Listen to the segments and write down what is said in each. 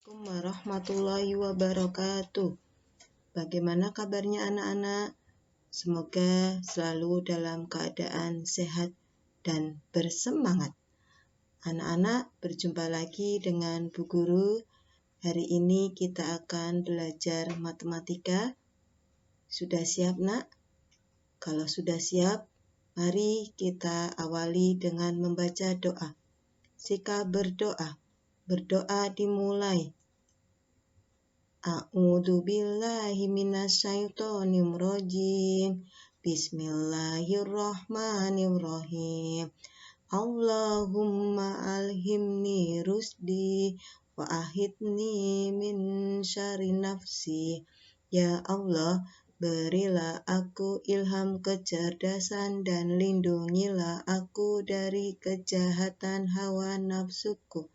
Assalamualaikum warahmatullahi wabarakatuh. Bagaimana kabarnya anak-anak? Semoga selalu dalam keadaan sehat dan bersemangat. Anak-anak, berjumpa lagi dengan Bu Guru. Hari ini kita akan belajar matematika. Sudah siap, Nak? Kalau sudah siap, mari kita awali dengan membaca doa. Sika berdoa. Berdoa dimulai. A'udzu billahi minasyaitonir rajim. Bismillahirrahmanirrahim. Allahumma alhimni rusdi wa ahidni min syarri nafsi. Ya Allah, berilah aku ilham kecerdasan dan lindungilah aku dari kejahatan hawa nafsuku.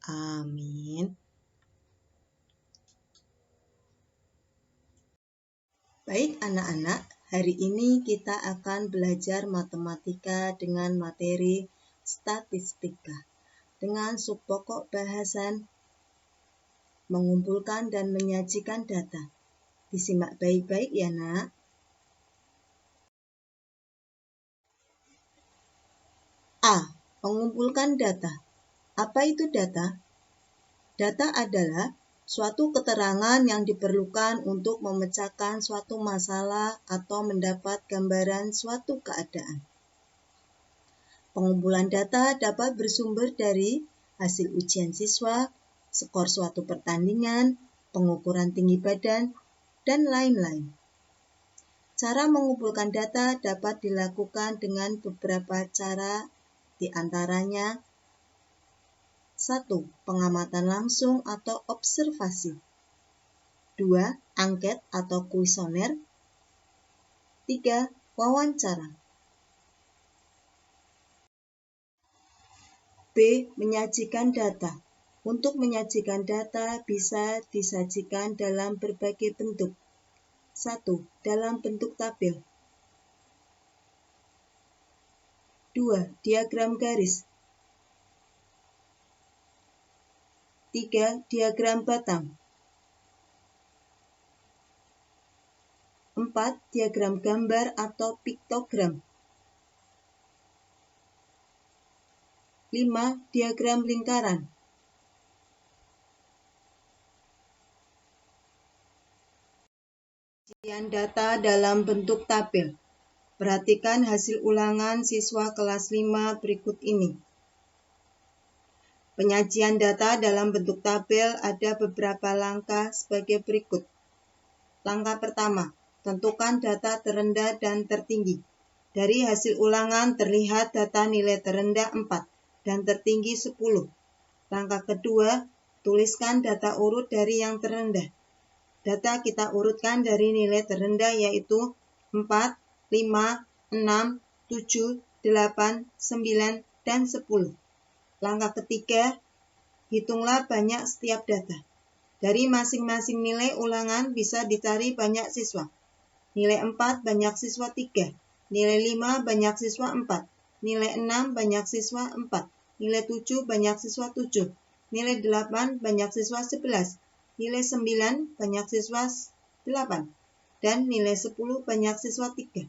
Amin. Baik anak-anak, hari ini kita akan belajar matematika dengan materi statistika dengan subpokok bahasan mengumpulkan dan menyajikan data. Disimak baik-baik ya, Nak. A. Mengumpulkan data. Apa itu data? Data adalah suatu keterangan yang diperlukan untuk memecahkan suatu masalah atau mendapat gambaran suatu keadaan. Pengumpulan data dapat bersumber dari hasil ujian siswa, skor suatu pertandingan, pengukuran tinggi badan, dan lain-lain. Cara mengumpulkan data dapat dilakukan dengan beberapa cara, di antaranya 1. Pengamatan langsung atau observasi. 2. Angket atau kuesioner. 3. Wawancara. B. Menyajikan data. Untuk menyajikan data bisa disajikan dalam berbagai bentuk. 1. Dalam bentuk tabel. 2. Diagram garis. 3. Diagram batang. 4. Diagram gambar atau piktogram. 5. Diagram lingkaran. Penyajian data dalam bentuk tabel. Perhatikan hasil ulangan siswa kelas 5 berikut ini. Penyajian data dalam bentuk tabel ada beberapa langkah sebagai berikut. Langkah pertama, tentukan data terendah dan tertinggi. Dari hasil ulangan terlihat data nilai terendah 4 dan tertinggi 10. Langkah kedua, tuliskan data urut dari yang terendah. Data kita urutkan dari nilai terendah yaitu 4, 5, 6, 7, 8, 9, dan 10. Langkah ketiga, hitunglah banyak setiap data. Dari masing-masing nilai ulangan bisa dicari banyak siswa. Nilai 4 banyak siswa 3, nilai 5 banyak siswa 4, nilai 6 banyak siswa 4, nilai 7 banyak siswa 7, nilai 8 banyak siswa 11, nilai 9 banyak siswa 8, dan nilai 10 banyak siswa 3.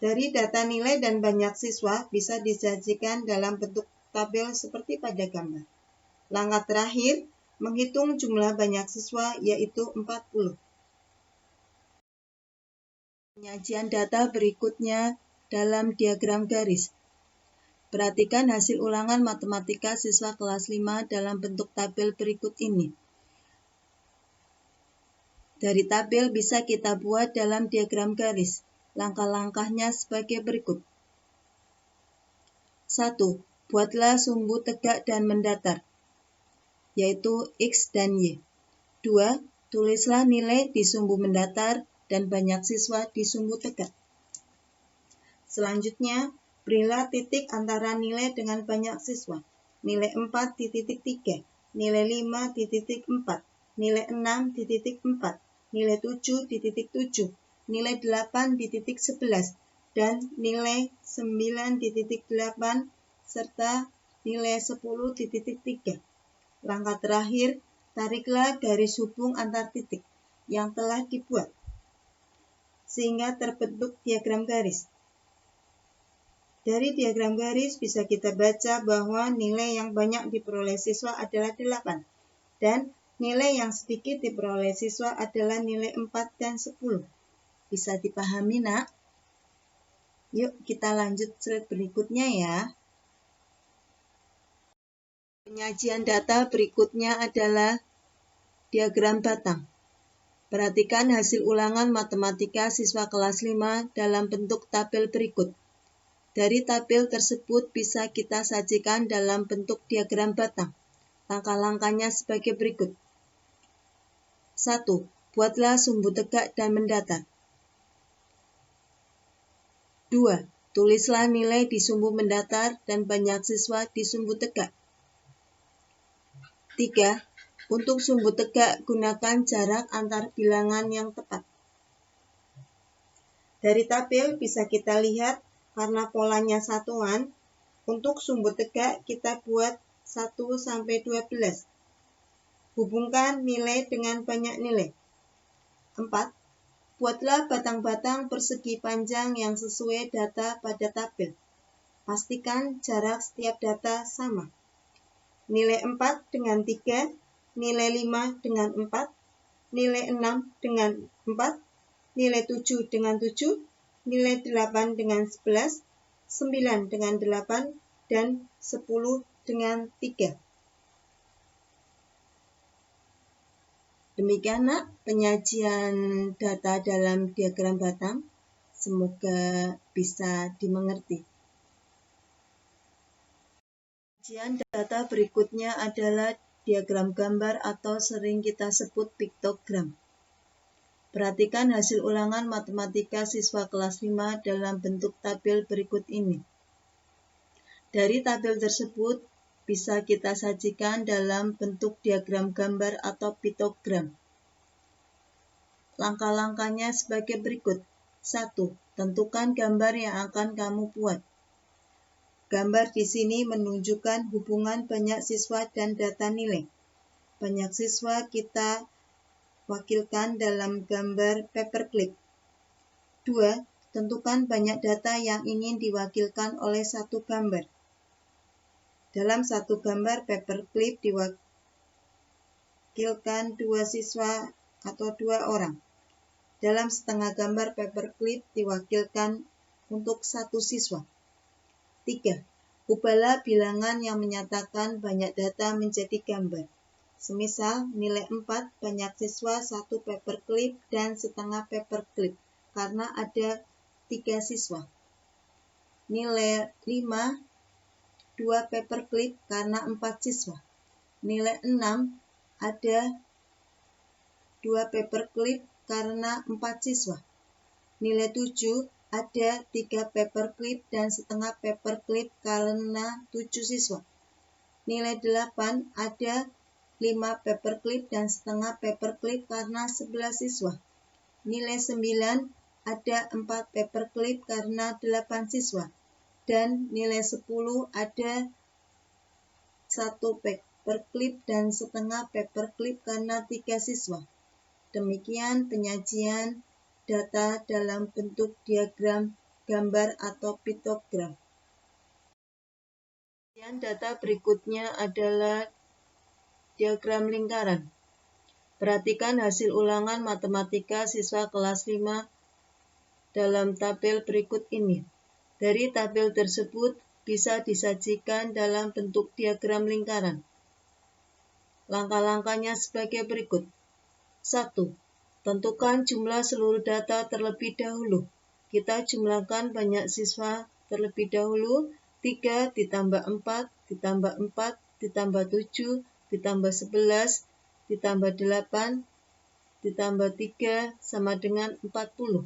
Dari data nilai dan banyak siswa bisa disajikan dalam bentuk tabel seperti pada gambar. Langkah terakhir, menghitung jumlah banyak siswa yaitu 40. Penyajian data berikutnya dalam diagram garis. Perhatikan hasil ulangan matematika siswa kelas 5 dalam bentuk tabel berikut ini. Dari tabel bisa kita buat dalam diagram garis. Langkah-langkahnya sebagai berikut. 1. Buatlah sumbu tegak dan mendatar, yaitu X dan Y. 2. Tulislah nilai di sumbu mendatar dan banyak siswa di sumbu tegak. Selanjutnya, berilah titik antara nilai dengan banyak siswa. Nilai 4 di titik 3, nilai 5 di titik 4, nilai 6 di titik 4, nilai 7 di titik 7, nilai 8 di titik 11, dan nilai 9 di titik 8, serta nilai 10 di titik 3. Langkah terakhir, tariklah garis hubung antar titik yang telah dibuat, sehingga terbentuk diagram garis. Dari diagram garis bisa kita baca bahwa nilai yang banyak diperoleh siswa adalah 8, dan nilai yang sedikit diperoleh siswa adalah nilai 4 dan 10. Bisa dipahami, nak? Yuk kita lanjut slide berikutnya ya. Penyajian data berikutnya adalah diagram batang. Perhatikan hasil ulangan matematika siswa kelas 5 dalam bentuk tabel berikut. Dari tabel tersebut bisa kita sajikan dalam bentuk diagram batang. Langkah-langkahnya sebagai berikut. 1. Buatlah sumbu tegak dan mendatar. 2. Tulislah nilai di sumbu mendatar dan banyak siswa di sumbu tegak. 3. Untuk sumbu tegak, gunakan jarak antar bilangan yang tepat. Dari tabel bisa kita lihat karena polanya satuan, untuk sumbu tegak kita buat 1 sampai 12. Hubungkan nilai dengan banyak nilai. 4. Buatlah batang-batang persegi panjang yang sesuai data pada tabel. Pastikan jarak setiap data sama. Nilai 4 dengan 3, nilai 5 dengan 4, nilai 6 dengan 4, nilai 7 dengan 7, nilai 8 dengan 11, 9 dengan 8, dan 10 dengan 3. Demikian nak penyajian data dalam diagram batang. Semoga bisa dimengerti. Penyajian data berikutnya adalah diagram gambar atau sering kita sebut piktogram. Perhatikan hasil ulangan matematika siswa kelas 5 dalam bentuk tabel berikut ini. Dari tabel tersebut bisa kita sajikan dalam bentuk diagram gambar atau piktogram. Langkah-langkahnya sebagai berikut. 1. Tentukan gambar yang akan kamu buat. Gambar di sini menunjukkan hubungan banyak siswa dan data nilai. Banyak siswa kita wakilkan dalam gambar paperclip. 2. Tentukan banyak data yang ingin diwakilkan oleh satu gambar. Dalam satu gambar paperclip diwakilkan 2 siswa atau 2 orang. Dalam setengah gambar paperclip diwakilkan untuk 1 siswa. 3. Ubahlah bilangan yang menyatakan banyak data menjadi gambar. Semisal nilai 4 banyak siswa 1 paperclip dan setengah paperclip karena ada 3 siswa. Nilai 5 2 paperclip karena 4 siswa. Nilai 6 ada 2 paperclip karena 4 siswa. Nilai 7 ada 3 paperclip dan setengah paperclip karena 7 siswa. Nilai 8 ada 5 paperclip dan setengah paperclip karena 11 siswa. Nilai 9 ada 4 paperclip karena 8 siswa. Dan nilai 10 ada 1 paperclip dan setengah paperclip karena 3 siswa. Demikian penyajian data dalam bentuk diagram gambar atau piktogram. Penyajian data berikutnya adalah diagram lingkaran. Perhatikan hasil ulangan matematika siswa kelas 5 dalam tabel berikut ini. Dari tabel tersebut bisa disajikan dalam bentuk diagram lingkaran. Langkah-langkahnya sebagai berikut. 1. Tentukan jumlah seluruh data terlebih dahulu. Kita jumlahkan banyak siswa terlebih dahulu. 3 ditambah 4, ditambah 4, ditambah 7, ditambah 11, ditambah 8, ditambah 3 sama dengan 40.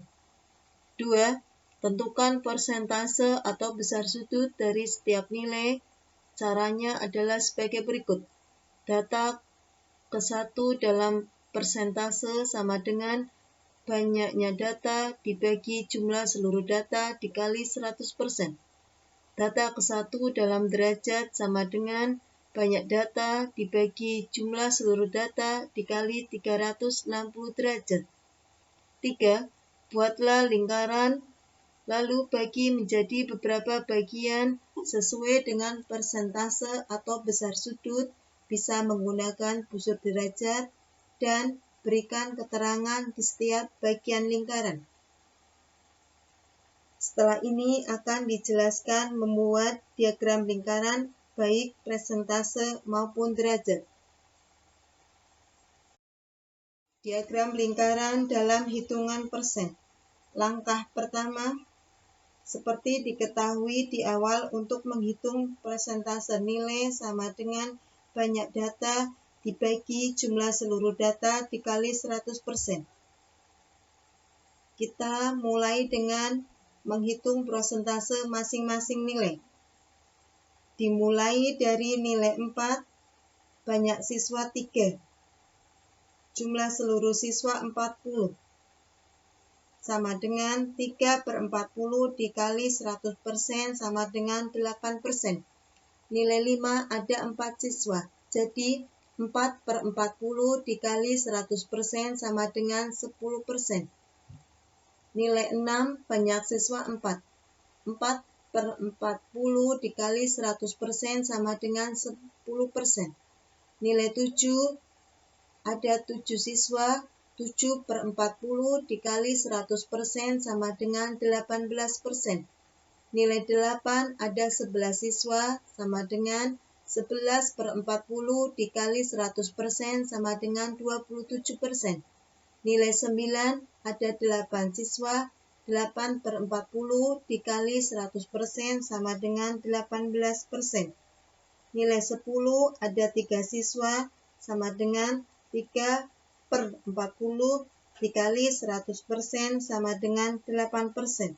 2. Tentukan persentase atau besar sudut dari setiap nilai. Caranya adalah sebagai berikut. Data ke-1 dalam persentase sama dengan banyaknya data dibagi jumlah seluruh data dikali 100%. Data ke-1 dalam derajat sama dengan banyak data dibagi jumlah seluruh data dikali 360 derajat. 3. Buatlah lingkaran, lalu bagi menjadi beberapa bagian sesuai dengan persentase atau besar sudut, bisa menggunakan busur derajat, dan berikan keterangan di setiap bagian lingkaran. Setelah ini akan dijelaskan membuat diagram lingkaran baik persentase maupun derajat. Diagram lingkaran dalam hitungan persen. Langkah pertama, seperti diketahui di awal, untuk menghitung persentase nilai sama dengan banyak data dibagi jumlah seluruh data dikali 100%. Kita mulai dengan menghitung persentase masing-masing nilai. Dimulai dari nilai 4, banyak siswa 3. Jumlah seluruh siswa 40. Sama dengan 3/40 dikali 100% sama dengan 8%. Nilai 5 ada 4 siswa, jadi 4/40 dikali 100% sama dengan 10%. Nilai 6 banyak siswa 4. 4/40 dikali 100% sama dengan 10%. Nilai 7 ada 7 siswa, 7/40 dikali 100% sama dengan 18%. Nilai 8 ada 11 siswa, sama dengan 11/40 dikali 100% sama dengan 27%. Nilai 9 ada 8 siswa, 8/40 dikali 100% sama dengan 18%. Nilai 10 ada 3 siswa, sama dengan 3/40 dikali 100% sama dengan 8%.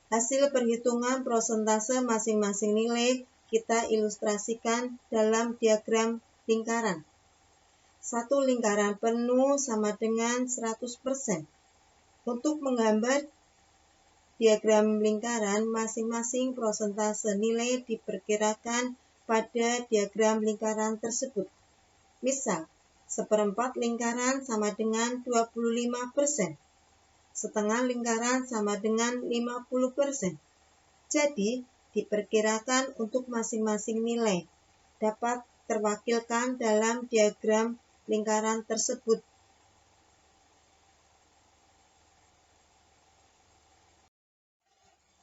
Hasil perhitungan persentase masing-masing nilai kita ilustrasikan dalam diagram lingkaran. Satu lingkaran penuh sama dengan 100%. Untuk menggambar diagram lingkaran, masing-masing persentase nilai diperkirakan pada diagram lingkaran tersebut. Misal, 1/4 lingkaran sama dengan 25%. Setengah lingkaran sama dengan 50%. Jadi, diperkirakan untuk masing-masing nilai dapat terwakilkan dalam diagram lingkaran tersebut.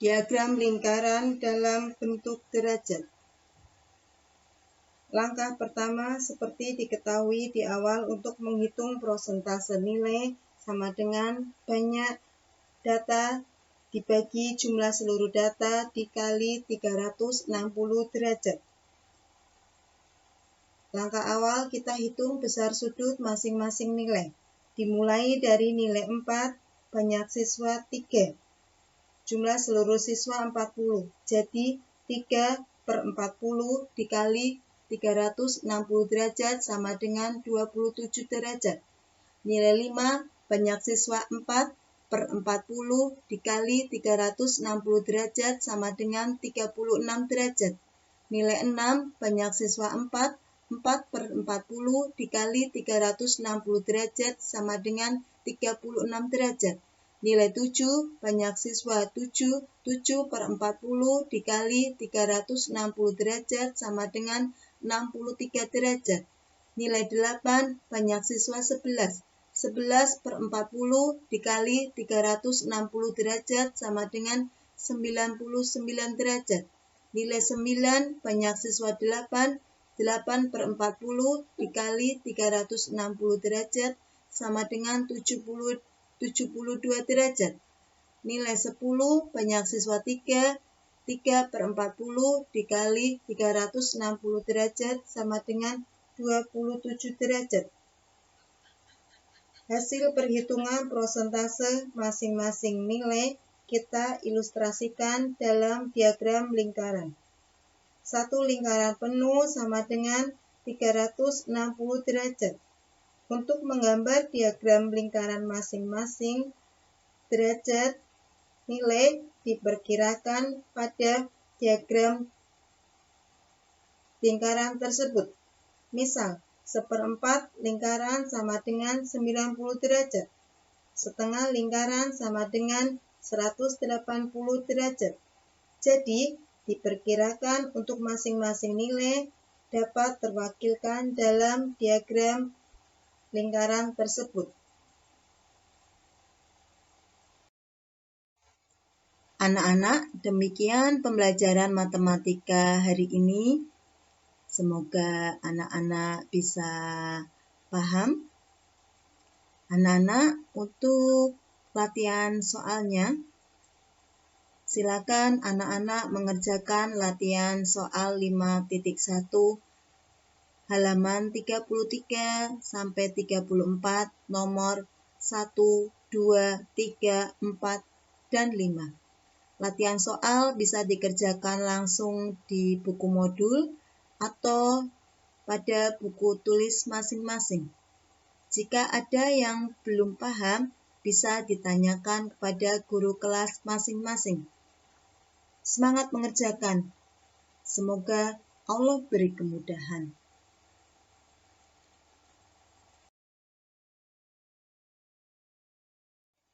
Diagram lingkaran dalam bentuk derajat. Langkah pertama, seperti diketahui di awal, untuk menghitung persentase nilai sama dengan banyak data dibagi jumlah seluruh data dikali 360 derajat. Langkah awal, kita hitung besar sudut masing-masing nilai. Dimulai dari nilai 4, banyak siswa 3. Jumlah seluruh siswa 40. Jadi 3/40 dikali 360 derajat sama dengan 27 derajat. Nilai 5, banyak siswa 4/40 dikali 360 derajat sama dengan 36 derajat. Nilai 6, banyak siswa 4/40 dikali 360 derajat sama dengan 36 derajat. Nilai 7, banyak siswa 7/40 dikali 360 derajat sama dengan 63 derajat. Nilai 8, banyak siswa 11. 11/40 dikali 360 derajat sama dengan 99 derajat. Nilai 9, banyak siswa 8. 8/40 dikali 360 derajat sama dengan 72 derajat. Nilai 10, banyak siswa 3. 3/40 dikali 360 derajat sama dengan 27 derajat. Hasil perhitungan persentase masing-masing nilai kita ilustrasikan dalam diagram lingkaran. Satu lingkaran penuh sama dengan 360 derajat. Untuk menggambar diagram lingkaran masing-masing derajat nilai diperkirakan pada diagram lingkaran tersebut. Misal, 1/4 lingkaran sama dengan 90 derajat. Setengah lingkaran sama dengan 180 derajat. Jadi, diperkirakan untuk masing-masing nilai dapat terwakilkan dalam diagram lingkaran tersebut. Anak-anak, demikian pembelajaran matematika hari ini. Semoga anak-anak bisa paham. Anak-anak, untuk latihan soalnya, silakan anak-anak mengerjakan latihan soal 5.1 halaman 33 sampai 34 nomor 1, 2, 3, 4, dan 5. Latihan soal bisa dikerjakan langsung di buku modul atau pada buku tulis masing-masing. Jika ada yang belum paham, bisa ditanyakan kepada guru kelas masing-masing. Semangat mengerjakan. Semoga Allah beri kemudahan.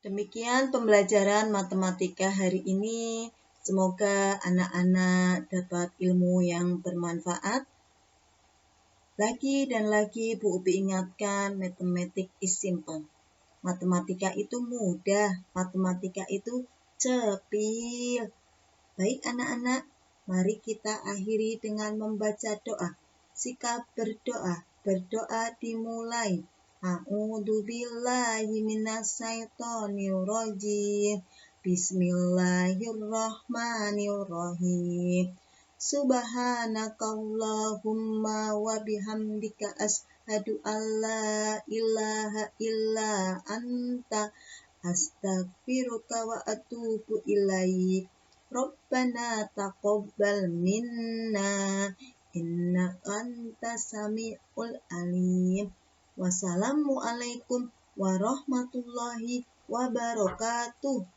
Demikian pembelajaran matematika hari ini. Semoga anak-anak dapat ilmu yang bermanfaat. Lagi dan lagi Bu Upi ingatkan, mathematics is simple. Matematika itu mudah, matematika itu cepil. Baik anak-anak, mari kita akhiri dengan membaca doa. Sikap berdoa, berdoa dimulai. A'udzubillahi minasyaitonirrajim. Bismillahirrahmanirrahim. Subhanakallahumma wa bihamdika asyhadu an la ilaha illa anta astaghfiruka wa atubu ilaik. Rabbana taqabbal minna innaka antas samiul alim. Wassalamualaikum warahmatullahi wabarakatuh.